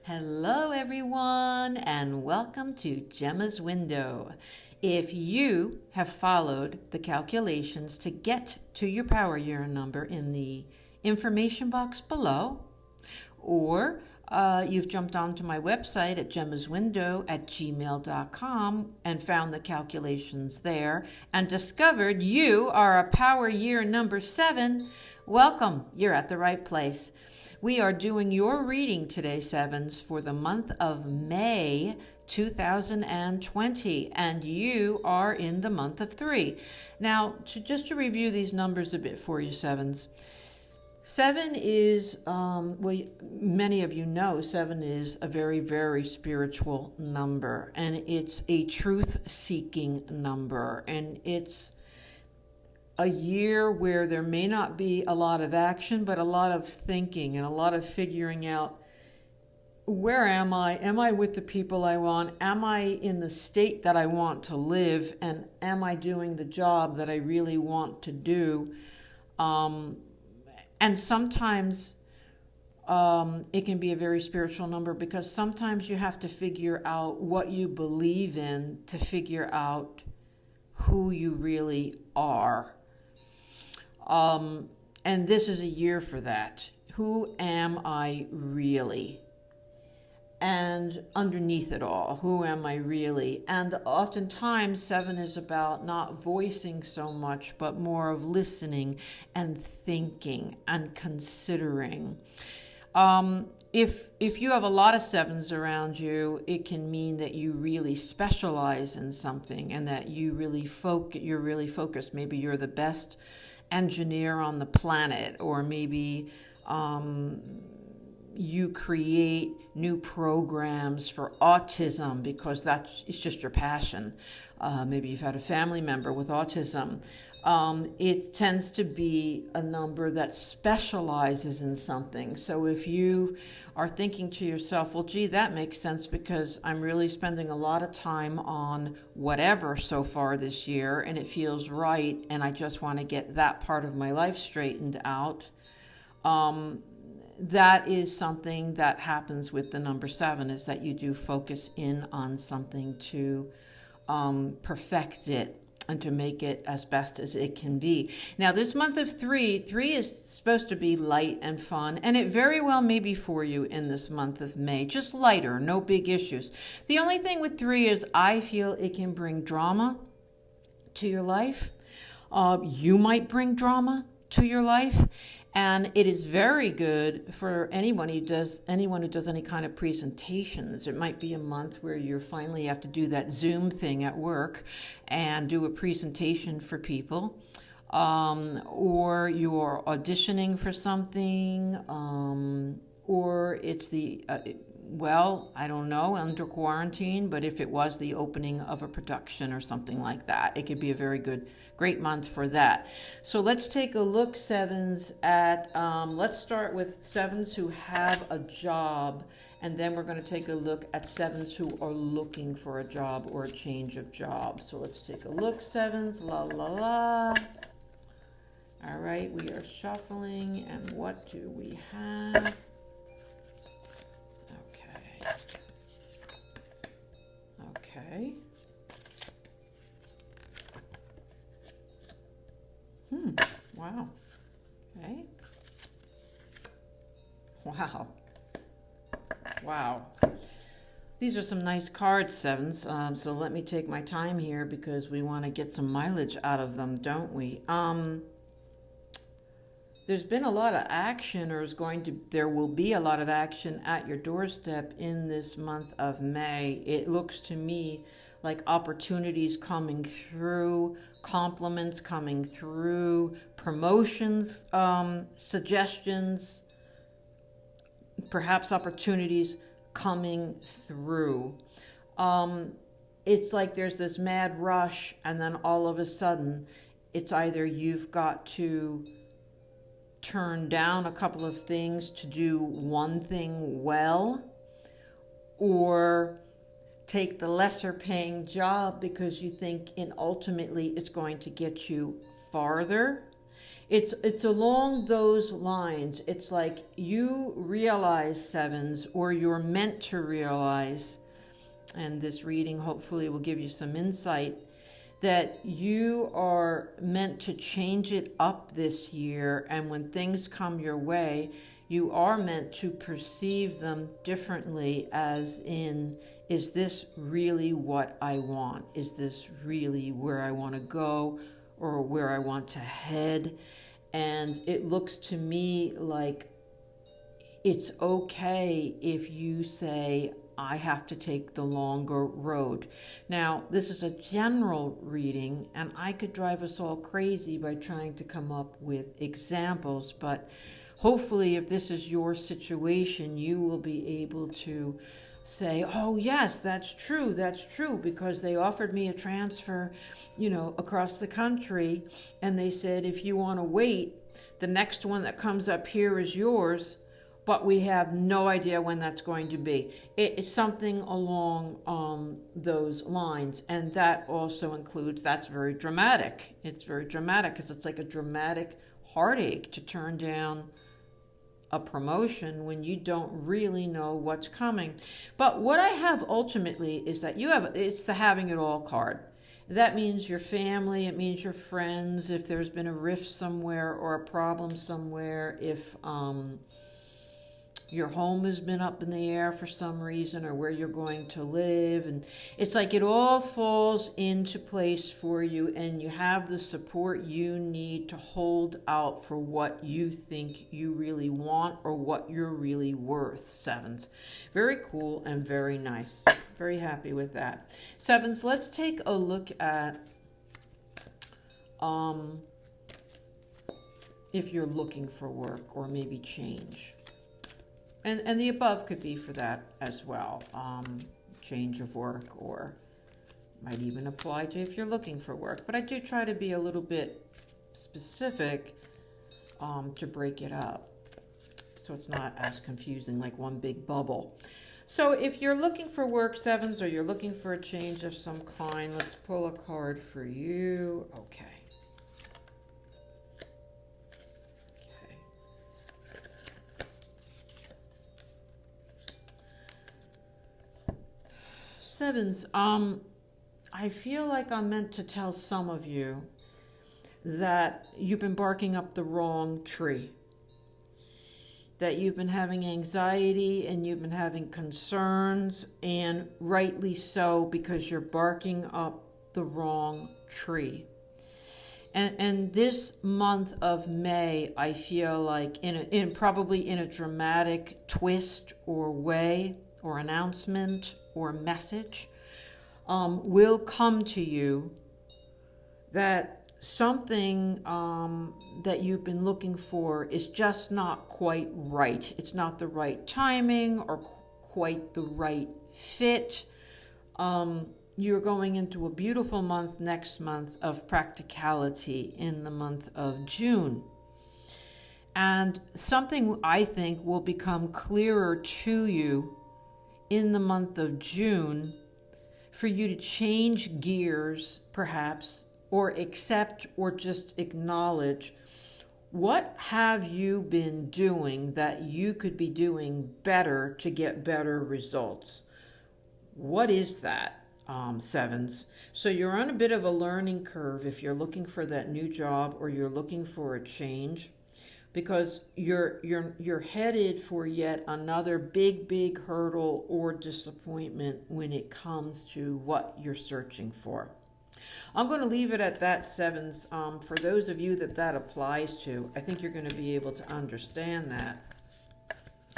Hello, everyone, and welcome to Gemma's Window. If you have followed the calculations to get to your power year number in the information box below, or you've jumped onto my website at gemmaswindow@gmail.com and found the calculations there and discovered you are a power year number 7, welcome, you're at the right place. We are doing your reading today, Sevens, for the month of May 2020, and you are in the month of 3. Now, just to review these numbers a bit for you, Sevens. 7 is, many of you know, 7 is a very, very spiritual number, and it's a truth-seeking number, and it's a year where there may not be a lot of action, but a lot of thinking and a lot of figuring out, where am I? Am I with the people I want? Am I in the state that I want to live? And am I doing the job that I really want to do? And sometimes it can be a very spiritual number because sometimes you have to figure out what you believe in to figure out who you really are. And this is a year for that. Who am I really? And underneath it all, who am I really? And oftentimes 7 is about not voicing so much, but more of listening and thinking and considering. If you have a lot of 7s around you, it can mean that you really specialize in something and that you're really focused. Maybe you're the best engineer on the planet, or maybe you create new programs for autism because it's just your passion. Maybe you've had a family member with autism. It tends to be a number that specializes in something. So if you are thinking to yourself, well, gee, that makes sense because I'm really spending a lot of time on whatever so far this year, and it feels right, and I just want to get that part of my life straightened out. That is something that happens with the number 7, is that you do focus in on something to perfect it and to make it as best as it can be. Now, this month of 3 is supposed to be light and fun, and it very well may be for you in this month of May. Just lighter, no big issues. The only thing with 3 is I feel it can bring drama to your life. You might bring drama to your life. And it is very good for anyone who does any kind of presentations. It might be a month where you finally have to do that Zoom thing at work and do a presentation for people, or you're auditioning for something, or it's I don't know, under quarantine, but if it was the opening of a production or something like that, it could be a great month for that. So let's take a look, 7s, at, let's start with 7s who have a job, and then we're going to take a look at 7s who are looking for a job or a change of job. So let's take a look, 7s, la la la. All right, we are shuffling, and what do we have? Okay. Wow. Okay. Wow. These are some nice cards, 7s. So let me take my time here because we want to get some mileage out of them, don't we? There's been a lot of action, there will be a lot of action at your doorstep in this month of May. It looks to me like opportunities coming through, compliments coming through, promotions, suggestions, perhaps opportunities coming through. It's like there's this mad rush, and then all of a sudden, it's either you've got to turn down a couple of things to do one thing well, or take the lesser paying job because you think ultimately it's going to get you farther. It's along those lines. It's like you realize, sevens, or you're meant to realize, and this reading hopefully will give you some insight, that you are meant to change it up this year, and when things come your way, you are meant to perceive them differently, as in, is this really what I want? Is this really where I want to go or where I want to head? And it looks to me like it's okay if you say, I have to take the longer road. Now, this is a general reading, and I could drive us all crazy by trying to come up with examples, but hopefully if this is your situation, you will be able to say, oh yes, that's true, because they offered me a transfer, across the country, and they said, if you want to wait, the next one that comes up here is yours, but we have no idea when that's going to be. It's something along those lines, and that also includes, that's very dramatic. It's very dramatic because it's like a dramatic heartache to turn down a promotion when you don't really know what's coming. But what I have ultimately is that it's the having it all card. That means your family, it means your friends, if there's been a rift somewhere or a problem somewhere, if your home has been up in the air for some reason, or where you're going to live. And it's like it all falls into place for you, and you have the support you need to hold out for what you think you really want or what you're really worth, sevens. Very cool and very nice. Very happy with that. Sevens, let's take a look at if you're looking for work or maybe change. And the above could be for that as well, change of work, or might even apply to if you're looking for work. But I do try to be a little bit specific to break it up, so it's not as confusing like one big bubble. So if you're looking for work, sevens, or you're looking for a change of some kind, let's pull a card for you. Okay. Sevens, I feel like I'm meant to tell some of you that you've been barking up the wrong tree, that you've been having anxiety and you've been having concerns, and rightly so, because you're barking up the wrong tree. And this month of May, I feel like probably in a dramatic twist or way or announcement or message, will come to you that something that you've been looking for is just not quite right. It's not the right timing or quite the right fit. You're going into a beautiful month next month of practicality in the month of June. And something I think will become clearer to you in the month of June, for you to change gears, perhaps, or accept or just acknowledge, what have you been doing that you could be doing better to get better results? What is that, sevens? So you're on a bit of a learning curve if you're looking for that new job or you're looking for a change, because you're headed for yet another big hurdle or disappointment when it comes to what you're searching for. I'm going to leave it at that, sevens. For those of you that applies to, I think you're going to be able to understand that.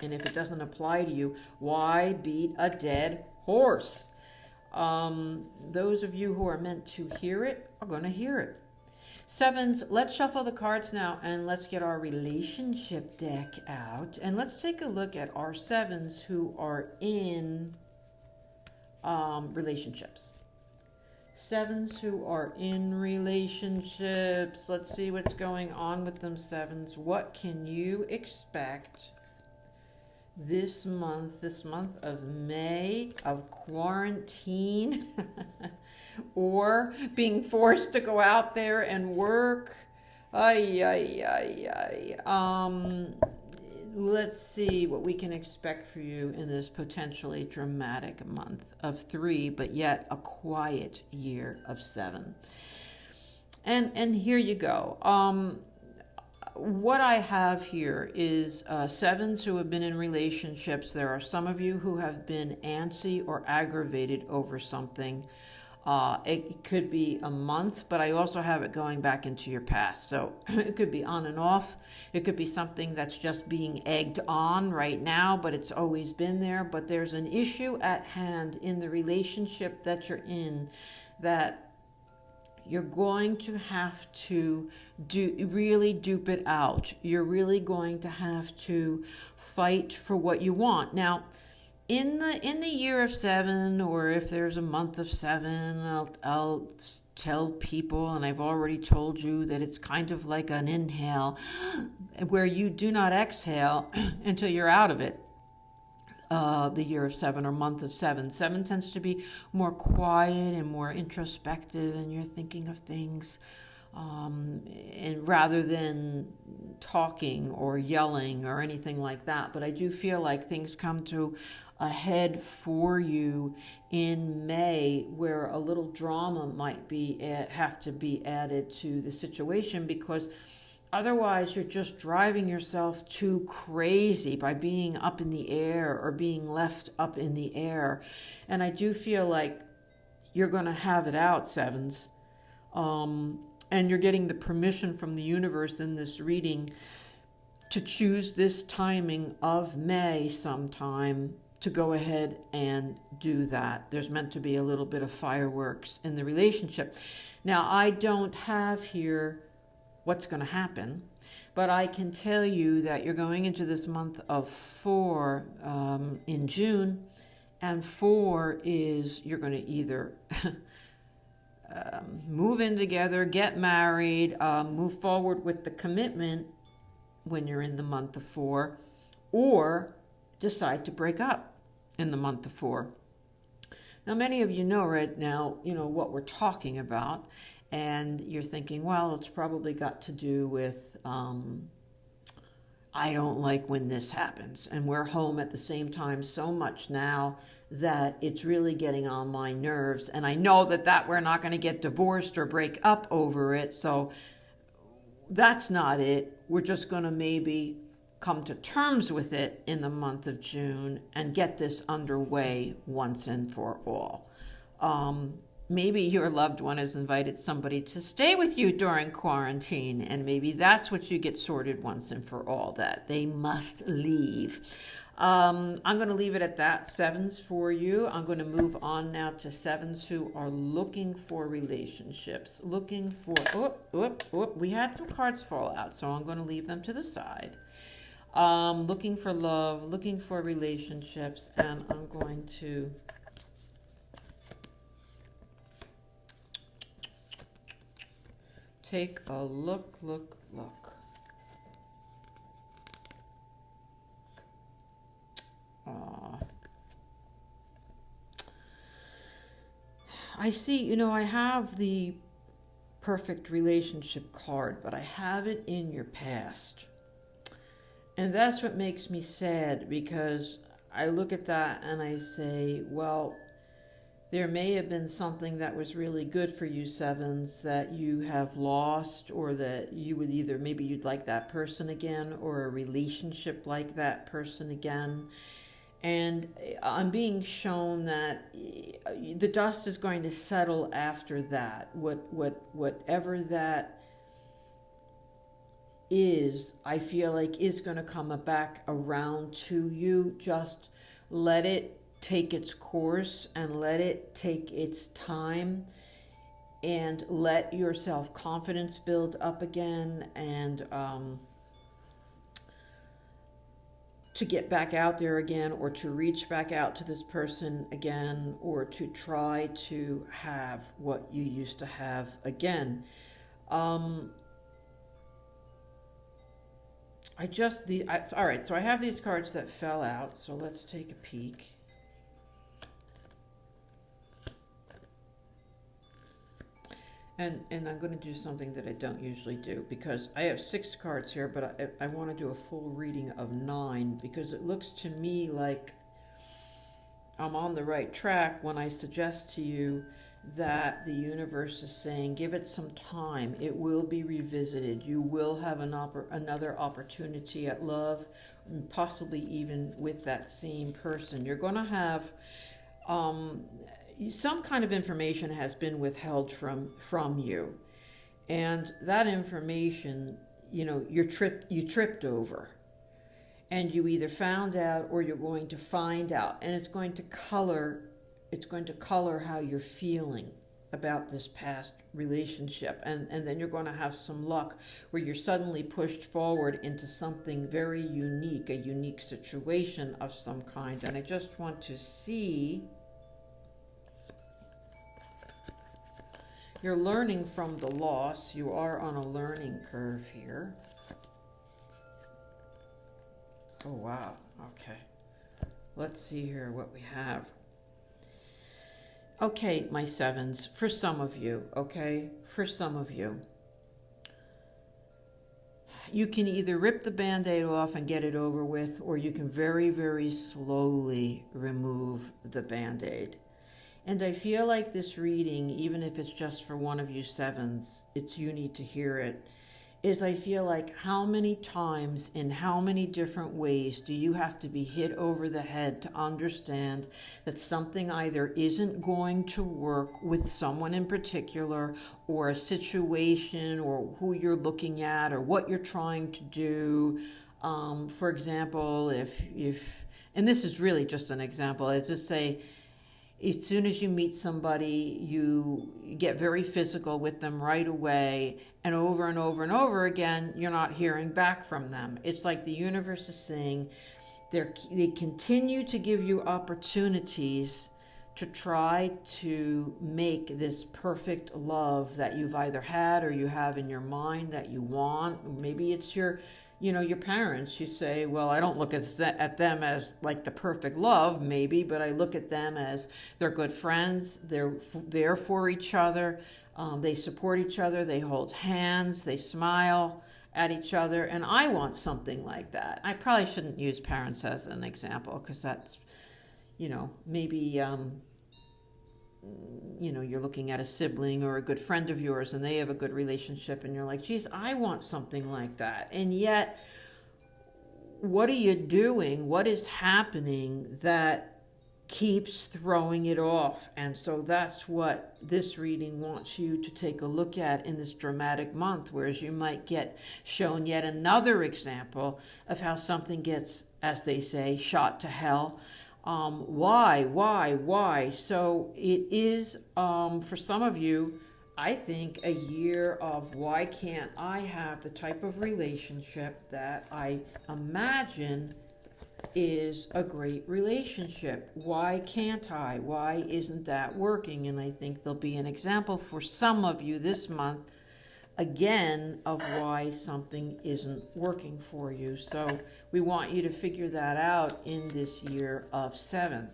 And if it doesn't apply to you, why beat a dead horse? Those of you who are meant to hear it are going to hear it. Sevens, let's shuffle the cards now, and let's get our relationship deck out, and let's take a look at our sevens who are in relationships. Sevens who are in relationships. Let's see what's going on with them, sevens. What can you expect this month of May, of quarantine? Or being forced to go out there and work, Ay, ay, ay, ay. Let's see what we can expect for you in this potentially dramatic month of 3, but yet a quiet year of 7. And here you go. What I have here is 7s who have been in relationships. There are some of you who have been antsy or aggravated over something. It could be a month, but I also have it going back into your past. So it could be on and off. It could be something that's just being egged on right now, but it's always been there. But there's an issue at hand in the relationship that you're in that you're going to have to really dupe it out. You're really going to have to fight for what you want. Now, in the year of 7, or if there's a month of 7, I'll tell people, and I've already told you, that it's kind of like an inhale where you do not exhale until you're out of it. The year of 7 or month of 7. 7 tends to be more quiet and more introspective, and you're thinking of things, and rather than talking or yelling or anything like that. But I do feel like things come to a head for you in May, where a little drama might have to be added to the situation, because otherwise, you're just driving yourself too crazy by being up in the air or being left up in the air. And I do feel like you're going to have it out, 7s. And you're getting the permission from the universe in this reading to choose this timing of May sometime to go ahead and do that. There's meant to be a little bit of fireworks in the relationship. Now, I don't have here what's going to happen, but I can tell you that you're going into this month of 4 in June, and 4 is you're going to either move in together, get married, move forward with the commitment when you're in the month of 4, or decide to break up in the month of 4. Now, many of you know right now, what we're talking about. And you're thinking, well, it's probably got to do with, I don't like when this happens. And we're home at the same time so much now that it's really getting on my nerves. And I know that we're not going to get divorced or break up over it. So that's not it. We're just going to maybe come to terms with it in the month of June and get this underway once and for all. Maybe your loved one has invited somebody to stay with you during quarantine, and maybe that's what you get sorted once and for all, that they must leave. I'm going to leave it at that, 7s for you. I'm going to move on now to 7s who are looking for relationships, looking for, we had some cards fall out, so I'm going to leave them to the side. Looking for love, looking for relationships, and I'm going to take a look. I see, I have the perfect relationship card, but I have it in your past. And that's what makes me sad, because I look at that and I say, well, there may have been something that was really good for you, 7s, that you have lost, or that you would either, maybe you'd like that person again, or a relationship like that person again. And I'm being shown that the dust is going to settle after that. Whatever that is, I feel like is going to come back around to you. Just let it take its course and let it take its time, and let your self-confidence build up again, and to get back out there again, or to reach back out to this person again, or to try to have what you used to have again. All right, so I have these cards that fell out, so let's take a peek. And I'm going to do something that I don't usually do, because I have 6 cards here, but I want to do a full reading of 9, because it looks to me like I'm on the right track when I suggest to you that the universe is saying, give it some time. It will be revisited. You will have another opportunity at love, possibly even with that same person. You're going to have some kind of information has been withheld from you, and that information, you tripped over, and you either found out or you're going to find out, and it's going to color how you're feeling about this past relationship, and then you're going to have some luck where you're suddenly pushed forward into something very unique, a unique situation of some kind. And I just want to see, you're learning from the loss. You are on a learning curve here. Oh, wow. Okay. Let's see here what we have. Okay, my 7s, for some of you, you can either rip the Band-Aid off and get it over with, or you can very, very slowly remove the Band-Aid. And I feel like this reading, even if it's just for one of you 7s, you need to hear it, is I feel like how many times in how many different ways do you have to be hit over the head to understand that something either isn't going to work with someone in particular, or a situation, or who you're looking at, or what you're trying to do. For example, if and this is really just an example, let's just say, as soon as you meet somebody, you get very physical with them right away, and over and over again, you're not hearing back from them. It's like the universe is saying they continue to give you opportunities to try to make this perfect love that you've either had or you have in your mind that you want. Maybe it's your parents. You say, well, I don't look at them as like the perfect love, maybe, but I look at them as they're good friends. They're there for each other. They support each other. They hold hands. They smile at each other. And I want something like that. I probably shouldn't use parents as an example, because that's, maybe, you're looking at a sibling or a good friend of yours, and they have a good relationship, and you're like, geez, I want something like that. And yet, what are you doing? What is happening that keeps throwing it off? And so that's what this reading wants you to take a look at in this dramatic month, whereas you might get shown yet another example of how something gets, as they say, shot to hell. Why? So it is, for some of you, I think, a year of why can't I have the type of relationship that I imagine is a great relationship? Why can't I? Why isn't that working? And I think there'll be an example for some of you this month, again, of why something isn't working for you. So we want you to figure that out in this year of 7.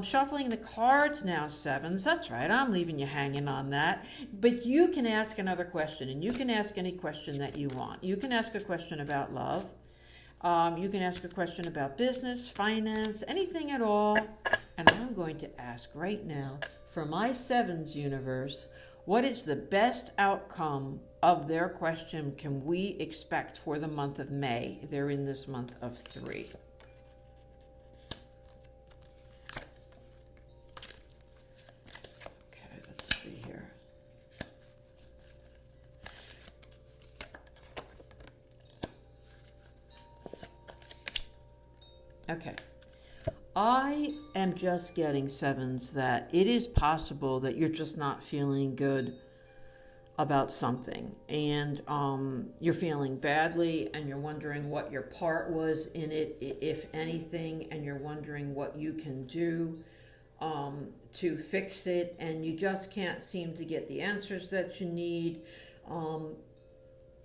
Shuffling the cards now, 7s. That's right, I'm leaving you hanging on that. But you can ask another question, and you can ask any question that you want. You can ask a question about love. You can ask a question about business, finance, anything at all. And I'm going to ask right now, for my 7s universe, what is the best outcome of their question can we expect for the month of May? They're in this month of 3. Okay, let's see here. Okay. I am just getting 7s that it is possible that you're just not feeling good about something, and you're feeling badly, and you're wondering what your part was in it, if anything, and you're wondering what you can do to fix it, and you just can't seem to get the answers that you need.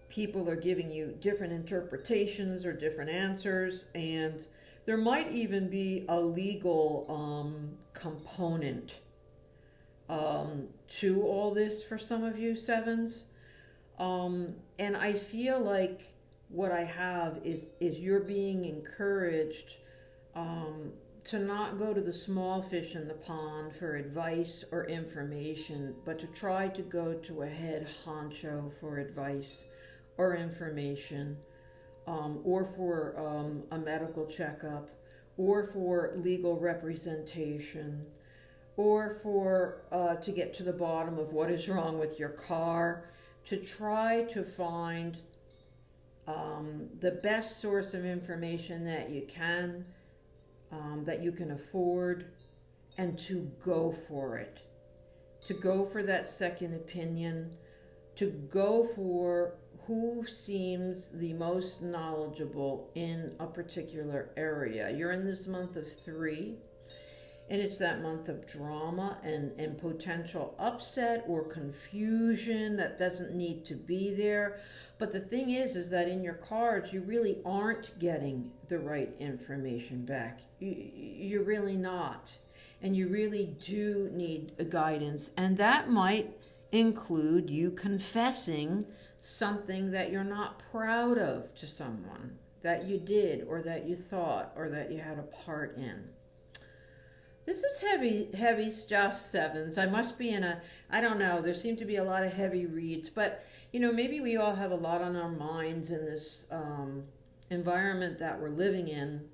People are giving you different interpretations or different answers, and there might even be a legal component to all this for some of you sevens. And I feel like what I have is you're being encouraged to not go to the small fish in the pond for advice or information, but to try to go to a head honcho for advice or information, or for a medical checkup, or for legal representation, or for to get to the bottom of what is wrong with your car, to try to find the best source of information that you can afford, and to go for it, to go for that second opinion, to go for who seems the most knowledgeable in a particular area. You're in this month of 3, and it's that month of drama and potential upset or confusion that doesn't need to be there. But the thing is that in your cards, you really aren't getting the right information back. You're really not. And you really do need a guidance. And that might include you confessing something that you're not proud of to someone, that you did or that you thought or that you had a part in. This is heavy stuff, sevens. I must be I don't know, there seem to be a lot of heavy reads, but, maybe we all have a lot on our minds in this environment that we're living in.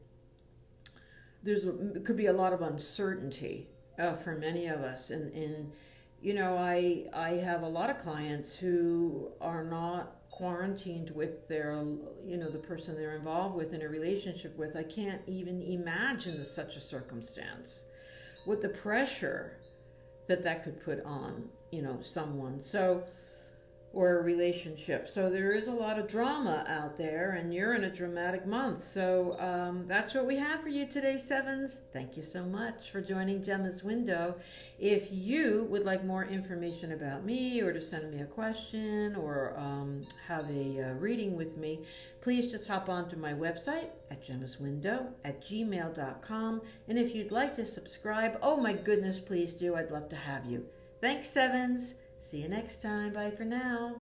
It could be a lot of uncertainty for many of us. And I have a lot of clients who are not quarantined with their, the person they're involved with in a relationship with. I can't even imagine such a circumstance, with the pressure that could put on, someone. So, or a relationship. So there is a lot of drama out there, and you're in a dramatic month. So that's what we have for you today, sevens. Thank you so much for joining Jemma's Window. If you would like more information about me, or to send me a question, or have a reading with me, please just hop onto my website at gemmaswindow@gmail.com. And if you'd like to subscribe, oh my goodness, please do. I'd love to have you. Thanks, sevens. See you next time. Bye for now.